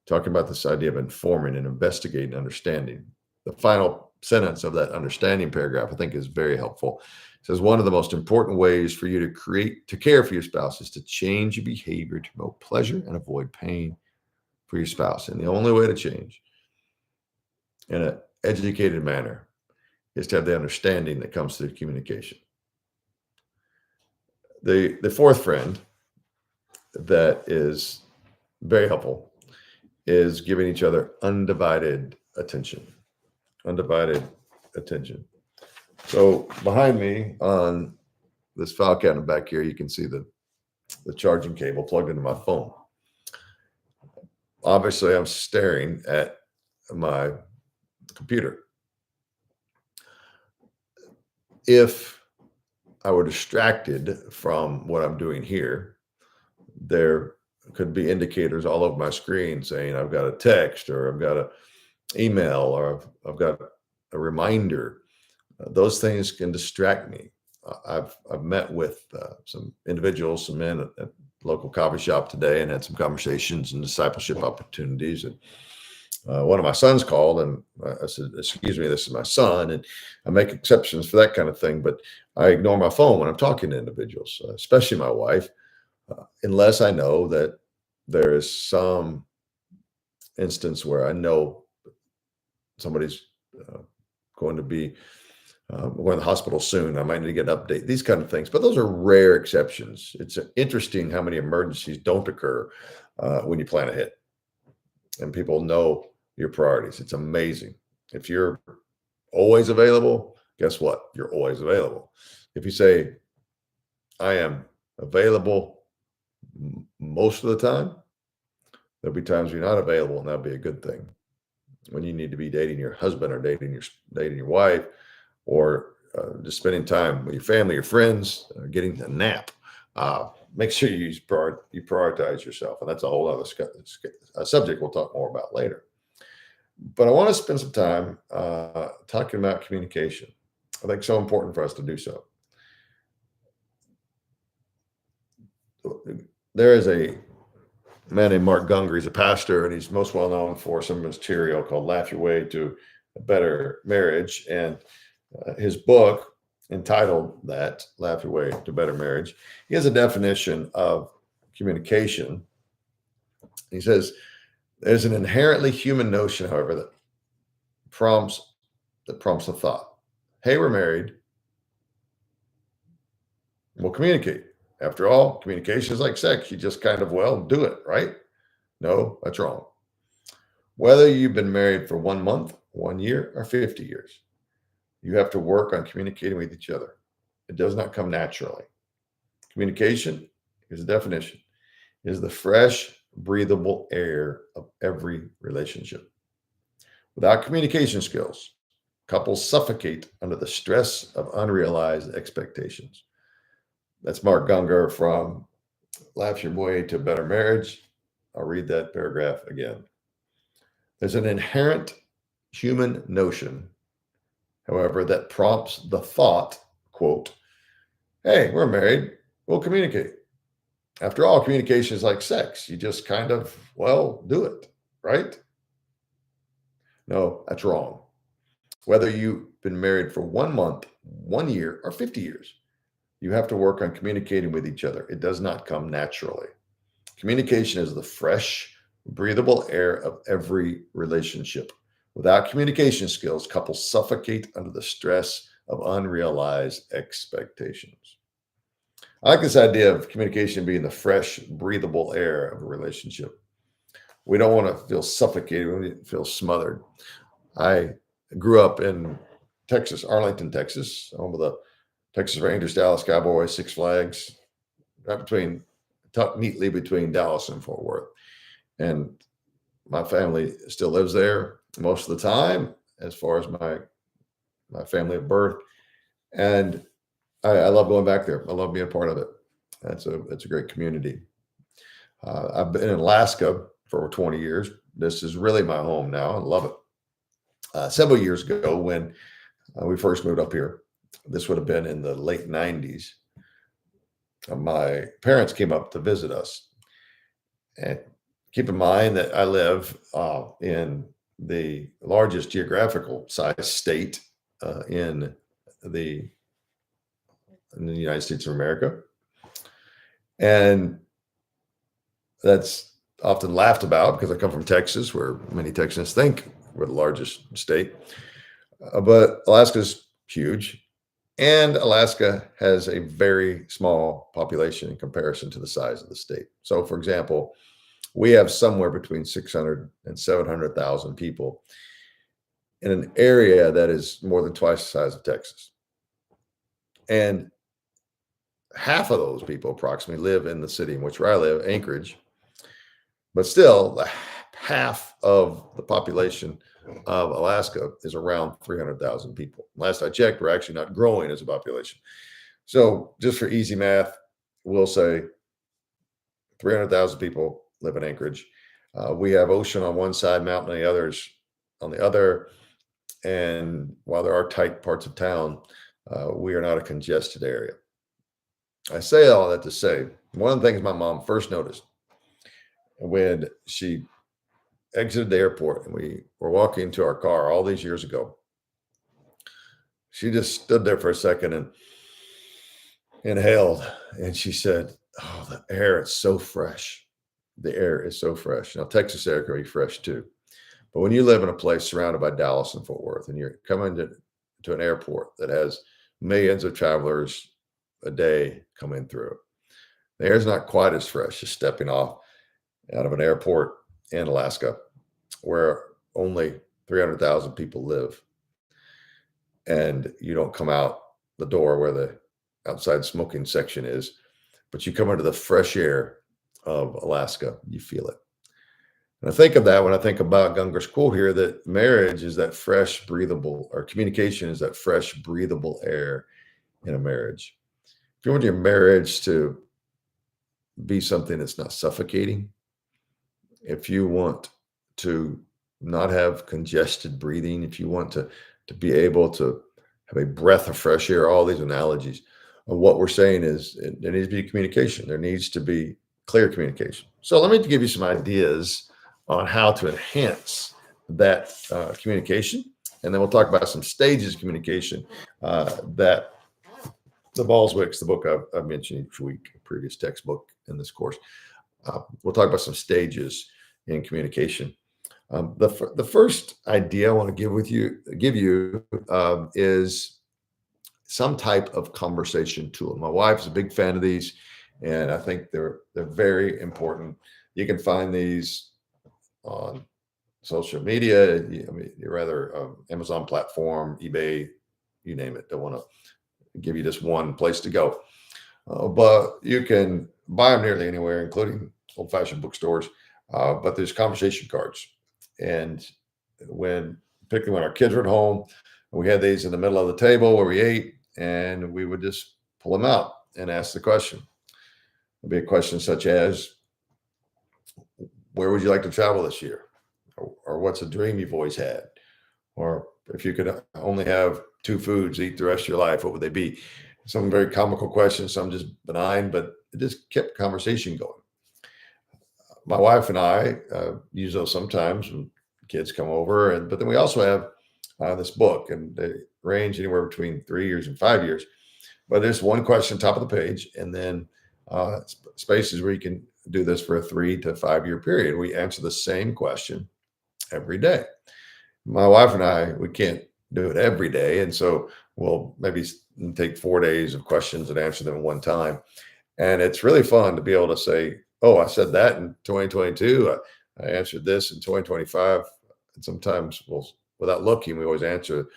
talking about this idea of informing and investigating, understanding. The final sentence of that understanding paragraph, I think, is very helpful. says one of the most important ways for you to care for your spouse is to change your behavior to promote pleasure and avoid pain for your spouse. And the only way to change in an educated manner is to have the understanding that comes through communication. The fourth friend that is very helpful is giving each other undivided attention. Undivided attention. So behind me on this file cabinet back here, you can see the charging cable plugged into my phone. Obviously, I'm staring at my computer. If I were distracted from what I'm doing here, there could be indicators all over my screen saying I've got a text or I've got an email or I've got a reminder. Those things can distract me. I've met with some individuals, some men at local coffee shop today, and had some conversations and discipleship opportunities. And one of my sons called, and I said, "Excuse me, this is my son," and I make exceptions for that kind of thing, but I ignore my phone when I'm talking to individuals, especially my wife, unless I know that there is some instance where I know somebody's going to be going to the hospital soon. I might need to get an update, these kind of things. But those are rare exceptions. It's interesting how many emergencies don't occur when you plan ahead and people know your priorities. It's amazing. If you're always available, guess what? You're always available. If you say, I am available most of the time, there'll be times you're not available, and that'll be a good thing. When you need to be dating your husband or dating your wife, or just spending time with your family, your friends, getting a nap. Make sure you prioritize yourself, and that's a whole other subject we'll talk more about later. But I want to spend some time talking about communication. I think it's so important for us to do so. There is a man named Mark Gungor. He's a pastor, and he's most well known for some material called "Laugh Your Way to a Better Marriage," and his book entitled that, Laugh Your Way to Better Marriage, he has a definition of communication. He says, there's an inherently human notion, however, that prompts a thought. Hey, we're married. We'll communicate. After all, communication is like sex. You just kind of, do it, right? No, that's wrong. Whether you've been married for 1 month, 1 year, or 50 years, you have to work on communicating with each other. It does not come naturally. Communication, here's the definition, is the fresh, breathable air of every relationship. Without communication skills, couples suffocate under the stress of unrealized expectations. That's Mark Gungor from Laugh Your Way to a Better Marriage. I'll read that paragraph again. There's an inherent human notion, however, that prompts the thought, quote, hey, we're married, we'll communicate. After all, communication is like sex. You just kind of, do it, right? No, that's wrong. Whether you've been married for 1 month, 1 year, or 50 years, you have to work on communicating with each other. It does not come naturally. Communication is the fresh, breathable air of every relationship. Without communication skills, couples suffocate under the stress of unrealized expectations. I like this idea of communication being the fresh, breathable air of a relationship. We don't want to feel suffocated. We want to feel smothered. I grew up in Texas, Arlington, Texas, home of the Texas Rangers, Dallas Cowboys, Six Flags, tucked neatly between Dallas and Fort Worth. And my family still lives there most of the time, as far as my family of birth. And I love going back there. I love being a part of it. It's a great community. I've been in Alaska for over 20 years. This is really my home now. I love it. Several years ago, when we first moved up here, this would have been in the late 90s. My parents came up to visit us. And keep in mind that I live in the largest geographical size state in the in the United States of America. And that's often laughed about because I come from Texas, where many Texans think we're the largest state. But Alaska's huge. And Alaska has a very small population in comparison to the size of the state. So, for example, we have somewhere between 600 and 700,000 people in an area that is more than twice the size of Texas. And half of those people approximately live in the city in which I live, Anchorage. But still, half of the population of Alaska is around 300,000 people. Last I checked, we're actually not growing as a population. So just for easy math, we'll say 300,000 people live in Anchorage. We have ocean on one side, mountain on the others on the other. And while there are tight parts of town, we are not a congested area. I say all that to say, one of the things my mom first noticed when she exited the airport and we were walking to our car all these years ago, she just stood there for a second and inhaled, and she said, "Oh, the air is so fresh. The air is so fresh." Now, Texas air can be fresh too. But when you live in a place surrounded by Dallas and Fort Worth, and you're coming to an airport that has millions of travelers a day coming through, the air is not quite as fresh as stepping off out of an airport in Alaska, where only 300,000 people live. And you don't come out the door where the outside smoking section is, but you come into the fresh air of Alaska, you feel it. And I think of that when I think about Gungor's quote here, that marriage is that fresh, breathable, or communication is that fresh, breathable air in a marriage. If you want your marriage to be something that's not suffocating, if you want to not have congested breathing, if you want to be able to have a breath of fresh air, all these analogies, what we're saying is there needs to be communication. There needs to be clear communication. So let me give you some ideas on how to enhance that communication. And then we'll talk about some stages of communication that the Ballswicks, the book I've mentioned each week, previous textbook in this course. We'll talk about some stages in communication. The first idea I want to give you is some type of conversation tool. My wife's a big fan of these, and I think they're very important. You can find these on social media. You're rather Amazon platform, eBay, you name it. Don't want to give you just one place to go, but you can buy them nearly anywhere, including old-fashioned bookstores. But there's conversation cards, and particularly when our kids were at home, we had these in the middle of the table where we ate, and we would just pull them out and ask the question. It'd be a question such as, "Where would you like to travel this year?" Or "What's a dream you've always had?" Or, "If you could only have two foods to eat the rest of your life, what would they be?" Some very comical questions, some just benign, but it just kept conversation going. My wife and I use those sometimes when kids come over, but then we also have this book, and they range anywhere between 3 years and 5 years. But there's one question top of the page, and then spaces where you can do this for a 3 to 5 year period. We answer the same question every day. My wife and I, we can't do it every day, and so we'll maybe take 4 days of questions and answer them at one time. And it's really fun to be able to say, "Oh, I said that in 2022. I answered this in 2025." And sometimes without looking, we always answer,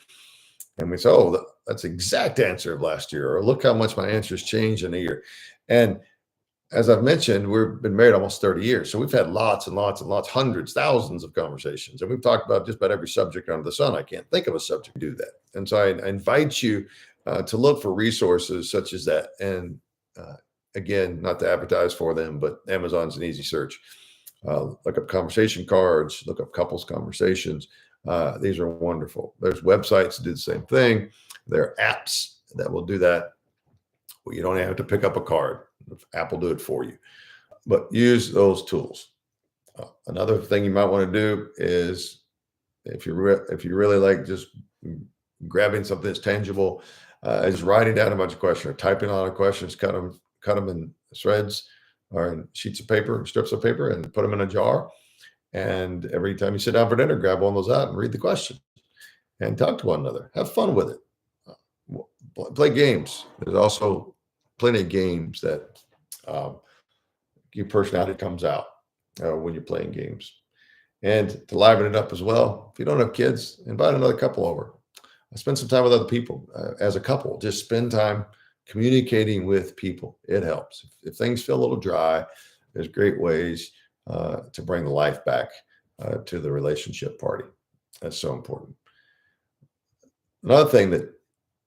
and we say, "Oh, that's the exact answer of last year," or "Look how much my answers changed in a year." And as I've mentioned, we've been married almost 30 years. So we've had lots and lots and lots, hundreds, thousands of conversations. And we've talked about just about every subject under the sun. I can't think of a subject to do that. And so I invite you to look for resources such as that. And again, not to advertise for them, but Amazon's an easy search. Look up conversation cards, look up couples conversations. These are wonderful. There's websites that do the same thing. There are apps that will do that. You don't have to pick up a card. Apple do it for you, but use those tools. Another thing you might want to do is if you really like just grabbing something that's tangible, is writing down a bunch of questions or typing a lot of questions, cut them in threads or in sheets of paper, strips of paper, and put them in a jar. And every time you sit down for dinner, grab one of those out and read the question and talk to one another. Have fun with it. Play games. There's also plenty of games that your personality comes out when you're playing games. And to liven it up as well, if you don't have kids, invite another couple over. Spend some time with other people as a couple. Just spend time communicating with people. It helps. If things feel a little dry, there's great ways to bring the life back to the relationship party. That's so important. Another thing that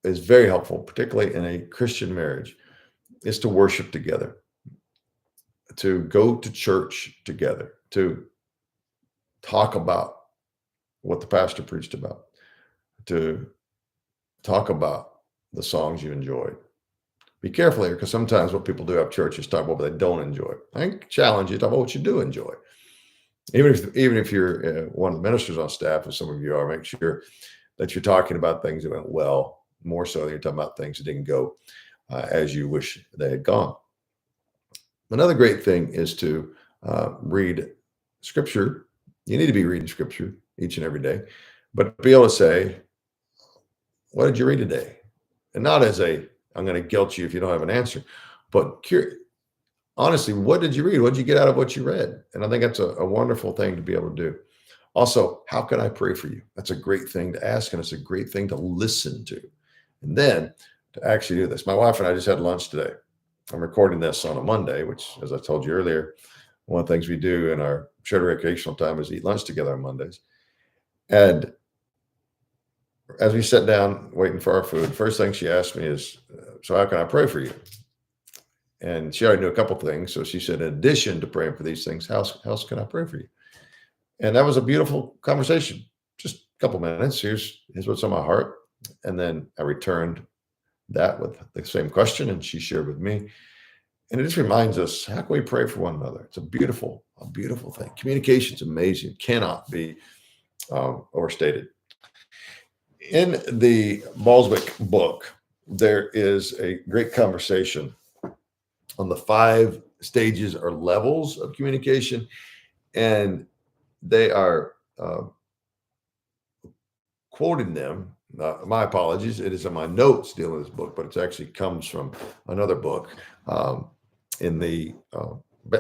is very helpful, particularly in a Christian marriage, is to worship together, to go to church together, to talk about what the pastor preached about, to talk about the songs you enjoyed. Be careful here, because sometimes what people do at church is talk about what they don't enjoy. I challenge you to talk about what you do enjoy. Even if you're one of the ministers on staff, as some of you are, make sure that you're talking about things that went well, more so than you're talking about things that didn't go as you wish they had gone. Another great thing is to read scripture. You need to be reading scripture each and every day, but be able to say, what did you read today? And not as I'm going to guilt you if you don't have an answer, but honestly, what did you read? What did you get out of what you read? And I think that's a wonderful thing to be able to do. Also, how can I pray for you? That's a great thing to ask, and it's a great thing to listen to. And then to actually do this. My wife and I just had lunch today. I'm recording this on a Monday, which, as I told you earlier, one of the things we do in our shared recreational time is eat lunch together on Mondays. And as we sat down waiting for our food, first thing she asked me is, so how can I pray for you? And she already knew a couple of things. So she said, in addition to praying for these things, how else can I pray for you? And that was a beautiful conversation. Just a couple minutes. Here's what's on my heart. And then I returned that with the same question, and she shared with me. And it just reminds us, how can we pray for one another? It's a beautiful thing. Communication's amazing. Cannot be overstated. In the Balswick book, there is a great conversation on the 5 stages or levels of communication. And they are quoting them. My apologies. It is in my notes dealing with this book, but it actually comes from another book in the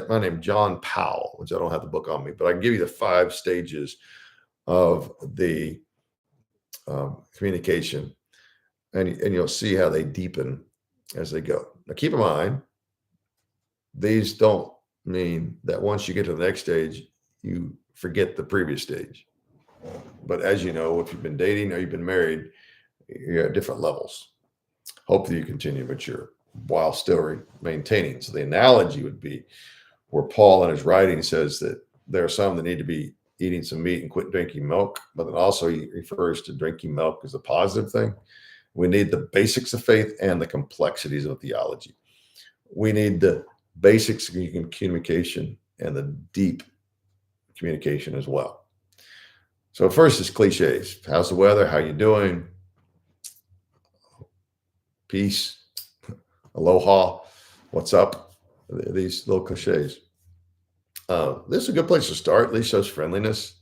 my name John Powell, which I don't have the book on me, but I can give you the 5 stages of the communication, and you'll see how they deepen as they go. Now, keep in mind, these don't mean that once you get to the next stage, you forget the previous stage. But as you know, if you've been dating or you've been married, you're at different levels. Hopefully you continue to mature while still maintaining. So the analogy would be where Paul in his writing says that there are some that need to be eating some meat and quit drinking milk, but then also he refers to drinking milk as a positive thing. We need the basics of faith and the complexities of theology. We need the basics of communication and the deep communication as well. So first is cliches. How's the weather? How you doing? Peace. Aloha. What's up? These little cliches. This is a good place to start. At least shows friendliness.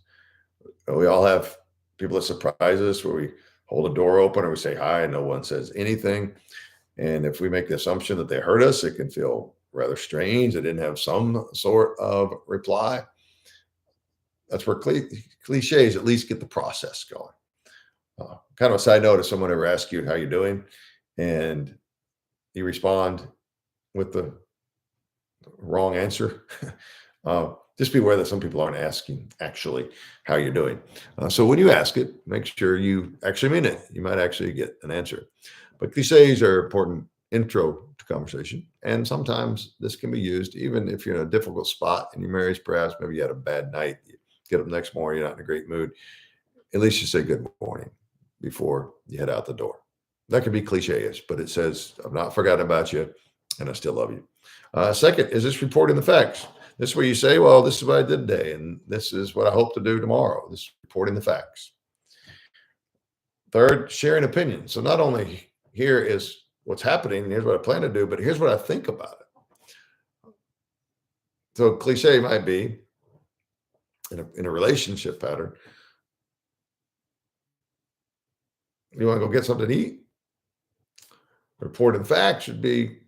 We all have people that surprise us where we hold a door open or we say hi and no one says anything. And if we make the assumption that they heard us, it can feel rather strange. They didn't have some sort of reply. That's where cliches at least get the process going. Kind of a side note, if someone ever asks you how you're doing and you respond with the wrong answer, just be aware that some people aren't asking actually how you're doing. So when you ask it, make sure you actually mean it. You might actually get an answer. But cliches are important intro to conversation. And sometimes this can be used even if you're in a difficult spot and your marriage, perhaps maybe you had a bad night, you get up the next morning, you're not in a great mood. At least you say good morning before you head out the door. That can be cliche-ish, but it says, I've not forgotten about you and I still love you. Second is this reporting the facts. This is where you say, well, this is what I did today, and this is what I hope to do tomorrow. This is reporting the facts. Third, sharing opinions. So not only here is what's happening, and here's what I plan to do, but here's what I think about it. So cliche might be in a relationship pattern, you want to go get something to eat? Reported fact should be,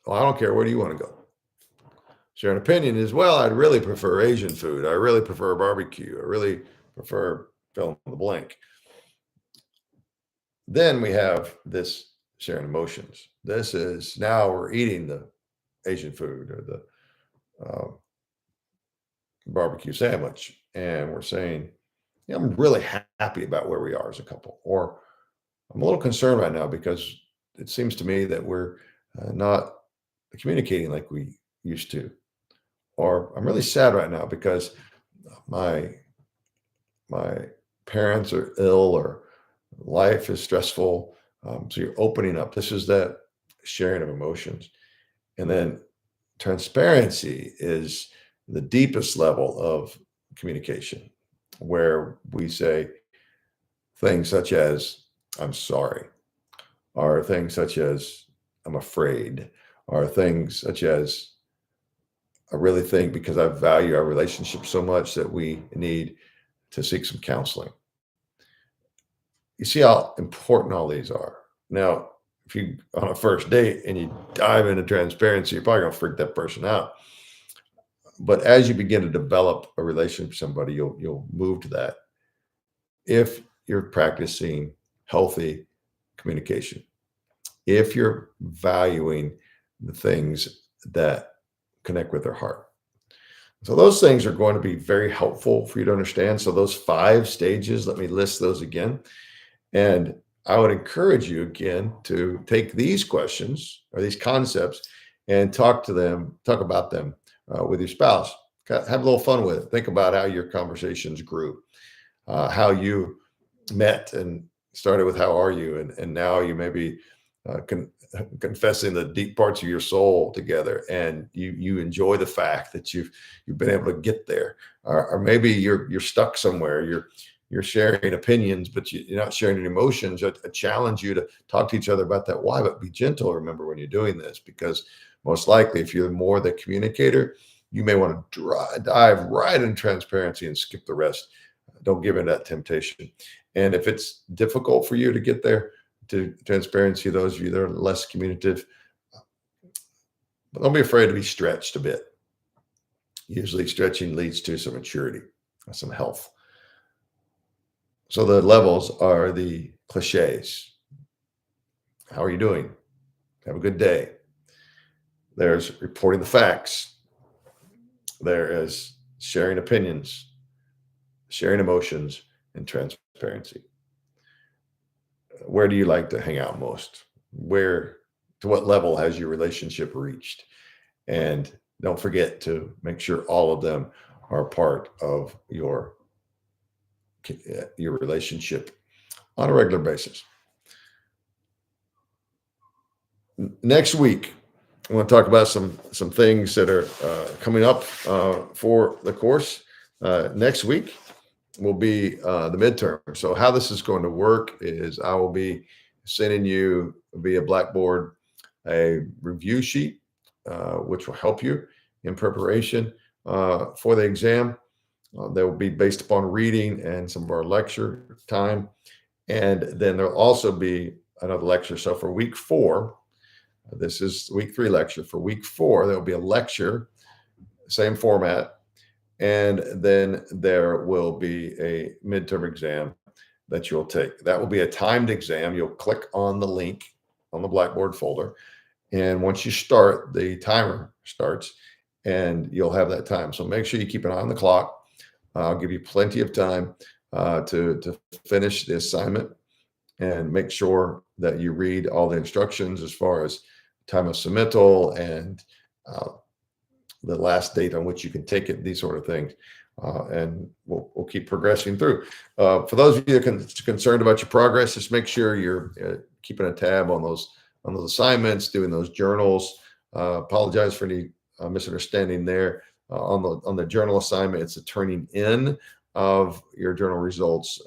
well, I don't care. Where do you want to go? Share an opinion is, well, I'd really prefer Asian food. I really prefer barbecue. I really prefer fill in the blank. Then we have this sharing emotions. This is now we're eating the Asian food or the barbecue sandwich, and we're saying, yeah, I'm really happy about where we are as a couple, or I'm a little concerned right now because it seems to me that we're not communicating like we used to, or I'm really sad right now because my my parents are ill or life is stressful. So you're opening up. This is that sharing of emotions. And then transparency is the deepest level of communication where we say things such as, I'm sorry, or things such as, I'm afraid, or things such as, I really think because I value our relationship so much that we need to seek some counseling. You see how important all these are. Now, if you on a first date and you dive into transparency, you're probably going to freak that person out. But as you begin to develop a relationship with somebody, you'll move to that if you're practicing healthy communication, if you're valuing the things that connect with their heart. So those things are going to be very helpful for you to understand. So those 5 stages, let me list those again. And I would encourage you again to take these questions or these concepts and talk about them with your spouse. Have a little fun with it. Think about how your conversations grew, how you met and started with how are you, and now you may be confessing the deep parts of your soul together, and you enjoy the fact that you've been able to get there, or maybe you're stuck somewhere. You're sharing opinions, but you're not sharing any emotions. I challenge you to talk to each other about that why, but be gentle. Remember when you're doing this, because most likely, if you're more the communicator, you may want to dive right in transparency and skip the rest. Don't give in that temptation. And if it's difficult for you to get there to transparency, those of you that are less communicative, don't be afraid to be stretched a bit. Usually stretching leads to some maturity, some health. So the levels are the cliches. How are you doing? Have a good day. There's reporting the facts. There is sharing opinions, sharing emotions, and transparency. Where do you like to hang out most? To what level has your relationship reached? And don't forget to make sure all of them are part of your relationship on a regular basis. Next week, I want to talk about some things that are coming up for the course. Next week will be the midterm. So how this is going to work is I will be sending you via Blackboard a review sheet, which will help you in preparation for the exam. That will be based upon reading and some of our lecture time. And then there'll also be another lecture. So for week 4, this is week 3 lecture. For week 4, there'll be a lecture, same format. And then there will be a midterm exam that you'll take. That will be a timed exam. You'll click on the link on the Blackboard folder. And once you start, the timer starts and you'll have that time. So make sure you keep an eye on the clock. I'll give you plenty of time to finish the assignment and make sure that you read all the instructions as far as time of submittal and the last date on which you can take it, these sort of things. And we'll keep progressing through. For those of you that are concerned about your progress, just make sure you're keeping a tab on those assignments, doing those journals. Apologize for any misunderstanding there. On the journal assignment, it's a turning in of your journal results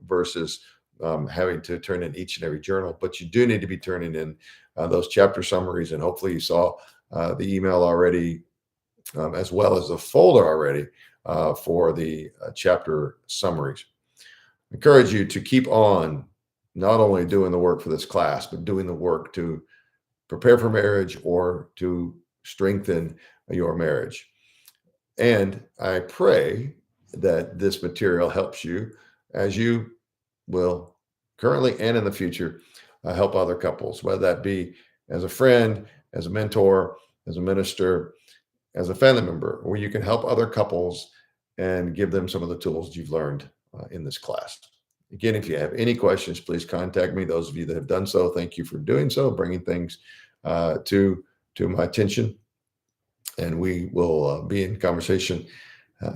versus having to turn in each and every journal, but you do need to be turning in those chapter summaries. And hopefully you saw the email already, as well as the folder already for the chapter summaries. I encourage you to keep on not only doing the work for this class, but doing the work to prepare for marriage or to strengthen your marriage. And I pray that this material helps you as you will currently and in the future help other couples, whether that be as a friend, as a mentor, as a minister, as a family member, where you can help other couples and give them some of the tools you've learned in this class. Again, if you have any questions, please contact me. Those of you that have done so, thank you for doing so, bringing things to my attention. And we will be in conversation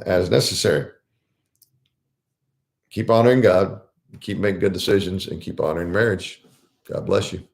as necessary. Keep honoring God, keep making good decisions, and keep honoring marriage. God bless you.